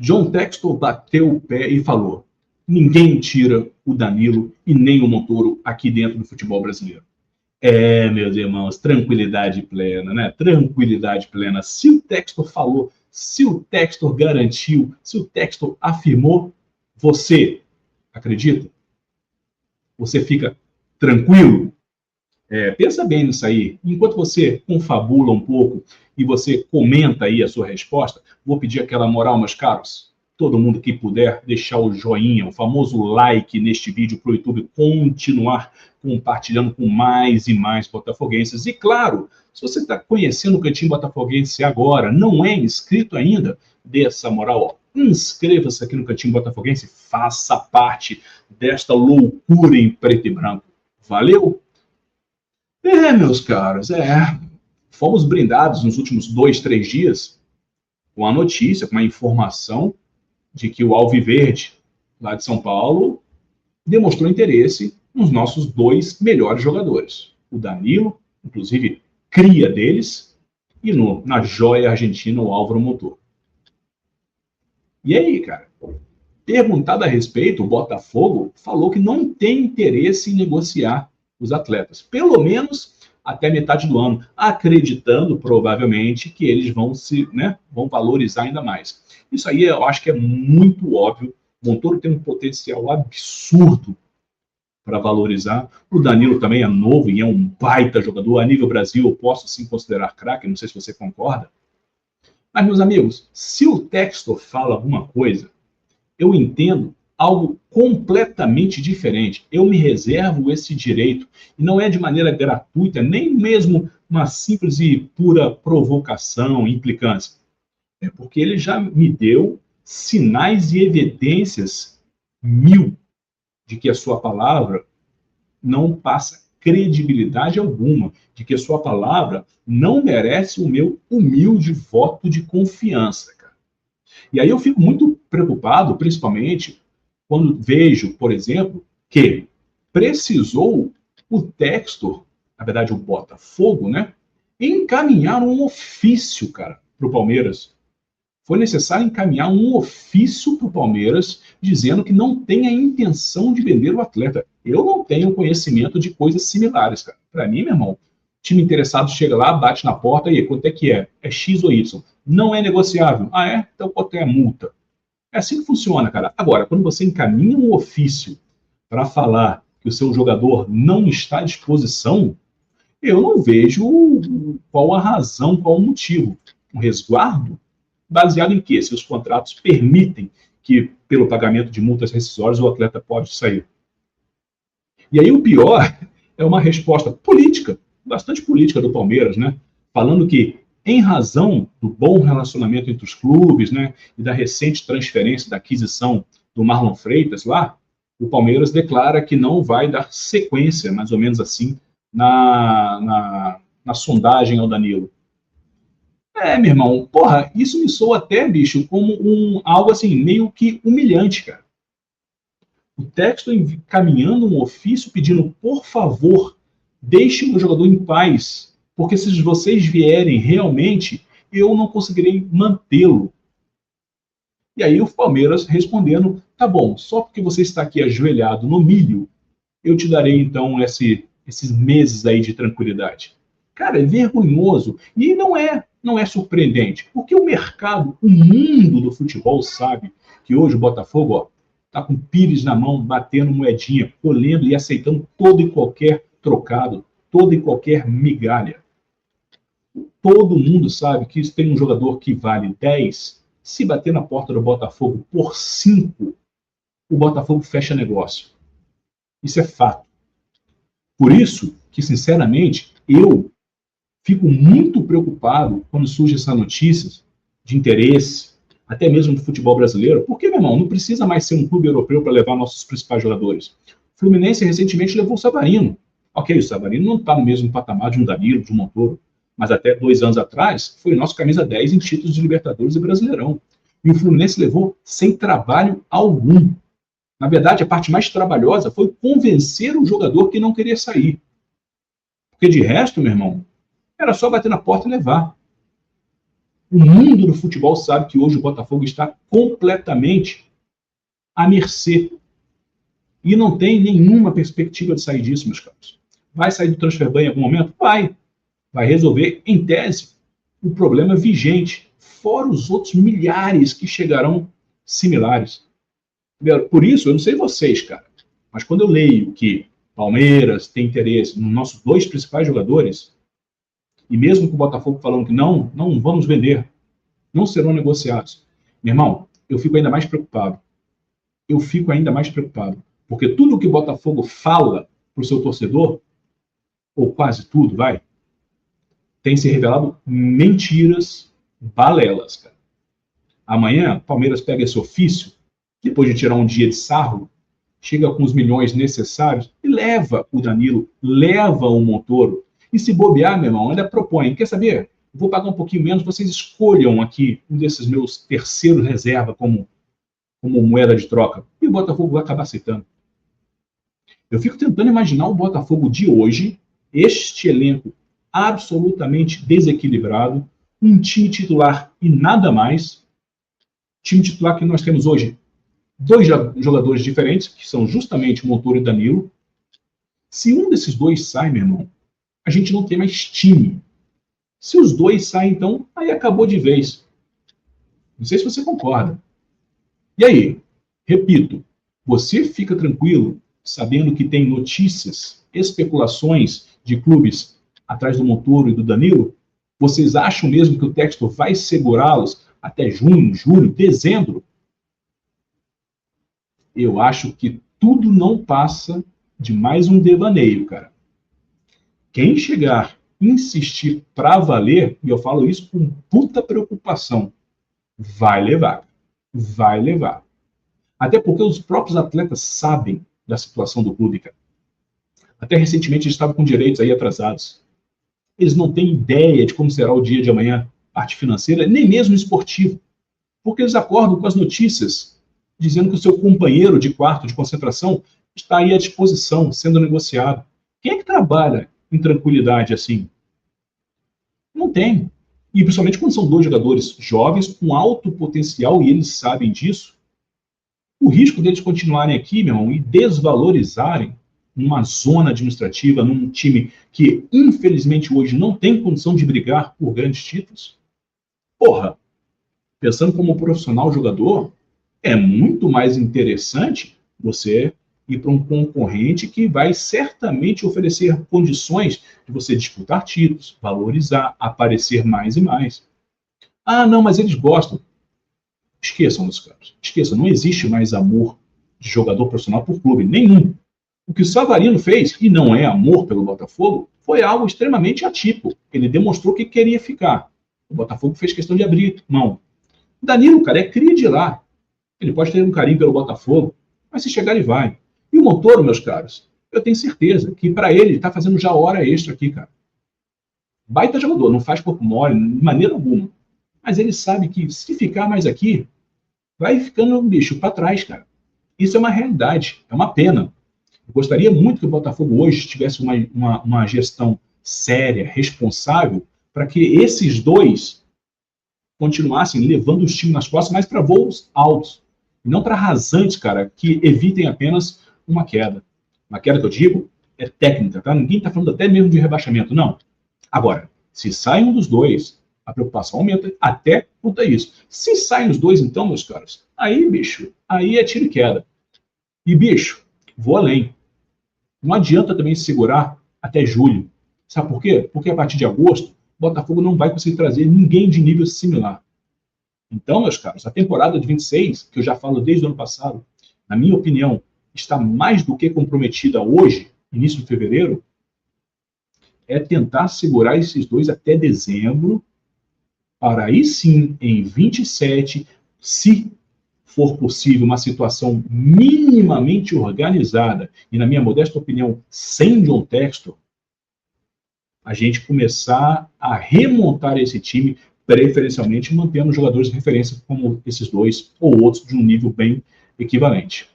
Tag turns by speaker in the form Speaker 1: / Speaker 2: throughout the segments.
Speaker 1: John Textor bateu o pé e falou: ninguém tira o Danilo e nem o Montoro aqui dentro do futebol brasileiro. Meus irmãos, tranquilidade plena, né? Tranquilidade plena. Se o Textor falou, se o Textor garantiu, se o Textor afirmou, você acredita? Você fica tranquilo? Pensa bem nisso aí. Enquanto você confabula um pouco e você comenta aí a sua resposta, vou pedir aquela moral, meus caros. Todo mundo que puder deixar o joinha, o famoso like neste vídeo para o YouTube continuar compartilhando com mais e mais botafoguenses. E claro, se você está conhecendo o Cantinho Botafoguense agora, não é inscrito ainda, dê essa moral, ó. Inscreva-se aqui no Cantinho Botafoguense, faça parte desta loucura em preto e branco. Valeu? Meus caros, fomos brindados nos últimos 2, 3 dias com a notícia, com a informação de que o Alviverde, lá de São Paulo, demonstrou interesse nos nossos 2 melhores jogadores. O Danilo, inclusive cria deles, e na joia argentina, o Álvaro Montoro. E aí, cara? Perguntado a respeito, o Botafogo falou que não tem interesse em negociar os atletas, pelo menos até metade do ano, acreditando provavelmente que eles vão vão valorizar ainda mais. Isso aí eu acho que é muito óbvio. O Montoro tem um potencial absurdo para valorizar. O Danilo também é novo e é um baita jogador. A nível Brasil, eu posso sim considerar craque, não sei se você concorda. Mas, meus amigos, se o Textor fala alguma coisa, eu entendo algo completamente diferente. Eu me reservo esse direito, e não é de maneira gratuita, nem mesmo uma simples e pura provocação, implicância. É porque ele já me deu sinais e evidências 1000 de que a sua palavra não passa credibilidade alguma, de que a sua palavra não merece o meu humilde voto de confiança, cara. E aí eu fico muito preocupado, principalmente quando vejo, por exemplo, que precisou o Textor, na verdade o Botafogo, encaminhar um ofício, cara, para o Palmeiras. Foi necessário encaminhar um ofício para o Palmeiras dizendo que não tem a intenção de vender o atleta. Eu não tenho conhecimento de coisas similares, cara. Para mim, meu irmão, time interessado chega lá, bate na porta, e aí, quanto é que é? É X ou Y? Não é negociável. Ah, é? Então quanto é a multa? É assim que funciona, cara. Agora, quando você encaminha um ofício para falar que o seu jogador não está à disposição, eu não vejo qual a razão, qual o motivo. Um resguardo? Baseado em quê? Se os contratos permitem que, pelo pagamento de multas rescisórias, o atleta pode sair. E aí o pior é uma resposta política, bastante política do Palmeiras, falando que, em razão do bom relacionamento entre os clubes, e da recente transferência, da aquisição do Marlon Freitas lá, o Palmeiras declara que não vai dar sequência, mais ou menos assim, na sondagem ao Danilo. Meu irmão, porra, isso me soa até, bicho, como algo assim, meio que humilhante, cara. O Textor encaminhando um ofício pedindo, por favor, deixe o jogador em paz, porque se vocês vierem realmente, eu não conseguirei mantê-lo. E aí o Palmeiras respondendo, tá bom, só porque você está aqui ajoelhado no milho, eu te darei então esses meses aí de tranquilidade. Cara, é vergonhoso. E não é surpreendente, porque o mercado, o mundo do futebol sabe que hoje o Botafogo está com pires na mão, batendo moedinha, colhendo e aceitando todo e qualquer trocado, toda e qualquer migalha. Todo mundo sabe que isso tem um jogador que vale 10, se bater na porta do Botafogo por 5, o Botafogo fecha negócio. Isso é fato. Por isso que, sinceramente, eu fico muito preocupado quando surge essa notícia de interesse, até mesmo do futebol brasileiro, porque, meu irmão, não precisa mais ser um clube europeu para levar nossos principais jogadores. O Fluminense recentemente levou o Savarino. Ok, o Savarino não está no mesmo patamar de um Danilo, de um Montoro, mas até 2 anos atrás foi o nosso camisa 10 em títulos de Libertadores e Brasileirão. E o Fluminense levou sem trabalho algum. Na verdade, a parte mais trabalhosa foi convencer o jogador que não queria sair. Porque de resto, meu irmão, era só bater na porta e levar. O mundo do futebol sabe que hoje o Botafogo está completamente à mercê. E não tem nenhuma perspectiva de sair disso, meus caros. Vai sair do transfer ban em algum momento? Vai. Vai resolver, em tese, o problema vigente, fora os outros milhares que chegarão similares. Por isso, eu não sei vocês, cara, mas quando eu leio que Palmeiras tem interesse nos nossos dois principais jogadores, e mesmo com o Botafogo falando que não vamos vender, não serão negociados, meu irmão, eu fico ainda mais preocupado. Eu fico ainda mais preocupado. Porque tudo que o Botafogo fala para o seu torcedor, ou quase tudo, tem se revelado mentiras, balelas, cara. Amanhã, o Palmeiras pega esse ofício, depois de tirar um dia de sarro, chega com os milhões necessários e leva o Danilo, leva o Montoro. E se bobear, meu irmão, ainda propõe. Quer saber? Vou pagar um pouquinho menos, vocês escolham aqui um desses meus terceiros reserva como moeda de troca. E o Botafogo vai acabar aceitando. Eu fico tentando imaginar o Botafogo de hoje, este elenco absolutamente desequilibrado, um time titular e nada mais. Time titular que nós temos hoje, dois jogadores diferentes, que são justamente Montoro e Danilo. Se um desses dois sai, meu irmão, a gente não tem mais time. Se os dois saem, então, aí acabou de vez. Não sei se você concorda. E aí, repito, você fica tranquilo sabendo que tem notícias, especulações de clubes atrás do Montoro e do Danilo? Vocês acham mesmo que o Textor vai segurá-los até junho, julho, dezembro? Eu acho que tudo não passa de mais um devaneio, cara. Quem chegar, insistir pra valer, e eu falo isso com puta preocupação, vai levar. Vai levar. Até porque os próprios atletas sabem da situação do clube, cara. Até recentemente eles estavam com direitos aí atrasados. Eles não têm ideia de como será o dia de amanhã, parte financeira, nem mesmo esportivo. Porque eles acordam com as notícias dizendo que o seu companheiro de quarto de concentração está aí à disposição, sendo negociado. Quem é que trabalha em tranquilidade assim? Não tem. E principalmente quando são dois jogadores jovens, com alto potencial, e eles sabem disso, o risco deles continuarem aqui, meu irmão, e desvalorizarem numa zona administrativa, num time que, infelizmente, hoje não tem condição de brigar por grandes títulos. Porra, pensando como profissional jogador, é muito mais interessante você ir para um concorrente que vai certamente oferecer condições de você disputar títulos, valorizar, aparecer mais e mais. Ah, não, mas eles gostam. Esqueçam, meus caros. Esqueçam, não existe mais amor de jogador profissional por clube, nenhum. O que o Savarino fez, e não é amor pelo Botafogo, foi algo extremamente atípico. Ele demonstrou que queria ficar. O Botafogo fez questão de abrir mão. O Danilo, cara, é cria de lá. Ele pode ter um carinho pelo Botafogo, mas se chegar, ele vai. E o Montoro, meus caros, eu tenho certeza que para ele está fazendo já hora extra aqui, cara. Baita jogador, não faz corpo mole, de maneira alguma. Mas ele sabe que se ficar mais aqui, vai ficando um bicho para trás, cara. Isso é uma realidade, é uma pena. Eu gostaria muito que o Botafogo hoje tivesse uma gestão séria, responsável, para que esses dois continuassem levando os times nas costas, mas para voos altos. E não para rasantes, cara, que evitem apenas uma queda. Uma queda que eu digo é técnica, tá? Ninguém está falando até mesmo de rebaixamento, não. Agora, se sai um dos dois, a preocupação aumenta até quanto a isso. Se saem os dois, então, meus caros, aí, bicho, aí é tiro e queda. E, bicho, vou além. Não adianta também se segurar até julho. Sabe por quê? Porque a partir de agosto, o Botafogo não vai conseguir trazer ninguém de nível similar. Então, meus caros, a temporada de 26, que eu já falo desde o ano passado, na minha opinião, está mais do que comprometida hoje, início de fevereiro, é tentar segurar esses dois até dezembro, para aí sim, em 27, se for possível, uma situação minimamente organizada, e na minha modesta opinião, sem John Textor, a gente começar a remontar esse time, preferencialmente mantendo jogadores de referência como esses dois, ou outros de um nível bem equivalente.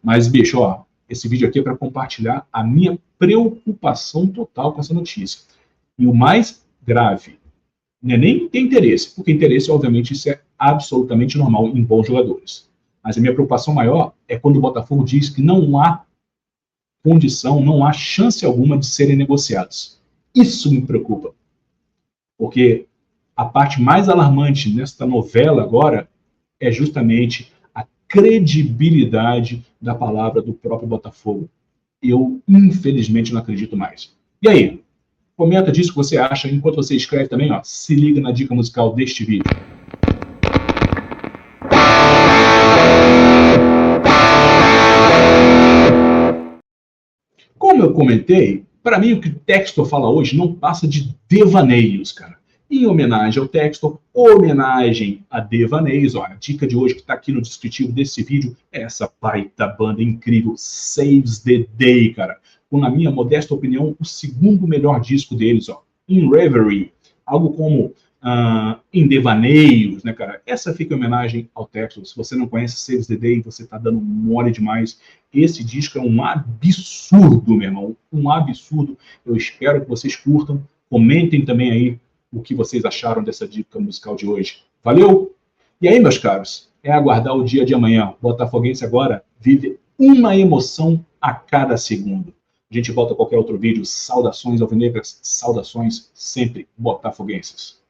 Speaker 1: Mas, bicho, ó, esse vídeo aqui é para compartilhar a minha preocupação total com essa notícia. E o mais grave, Não é nem ter interesse, porque interesse, obviamente, isso é absolutamente normal em bons jogadores. Mas a minha preocupação maior é quando o Botafogo diz que não há condição, não há chance alguma de serem negociados. Isso me preocupa, porque a parte mais alarmante nesta novela agora é justamente a credibilidade da palavra do próprio Botafogo. Eu, infelizmente, não acredito mais. E aí? Comenta disso que você acha. Enquanto você escreve também, ó, se liga na dica musical deste vídeo. Como eu comentei, para mim o que o Textor fala hoje não passa de devaneios, cara. Em homenagem ao Textor, homenagem a devaneios. Ó, a dica de hoje que está aqui no descritivo desse vídeo é essa baita banda incrível, Saves the Day, cara. Com, na minha modesta opinião, o segundo melhor disco deles, ó, In Reverie. Algo como em devaneios, né, cara? Essa fica em homenagem ao Textor. Se você não conhece Saves the Day, você tá dando mole demais. Esse disco é um absurdo, meu irmão. Um absurdo. Eu espero que vocês curtam. Comentem também aí o que vocês acharam dessa dica musical de hoje. Valeu? E aí, meus caros, é aguardar o dia de amanhã. O Botafoguense agora vive uma emoção a cada segundo. A gente volta a qualquer outro vídeo. Saudações alvinegras, saudações sempre botafoguenses.